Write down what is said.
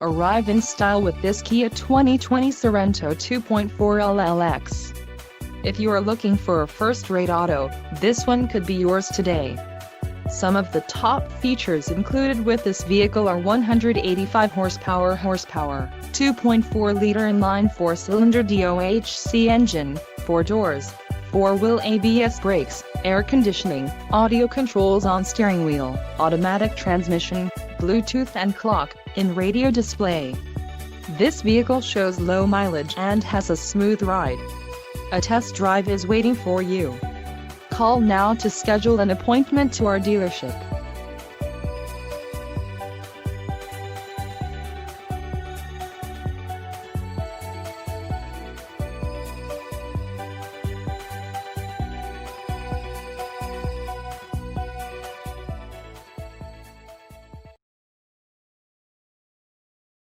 Arrive in style with this Kia 2020 Sorento 2.4 LLX. If you are looking for a first-rate auto, this one could be yours today. Some of the top features included with this vehicle are 185 horsepower, 2.4-liter inline 4-cylinder DOHC engine, 4 doors, 4-wheel ABS brakes, air conditioning, audio controls on steering wheel, automatic transmission, Bluetooth and clock-in radio display. This vehicle shows low mileage and has a smooth ride. A test drive is waiting for you. Call now to schedule an appointment to our dealership.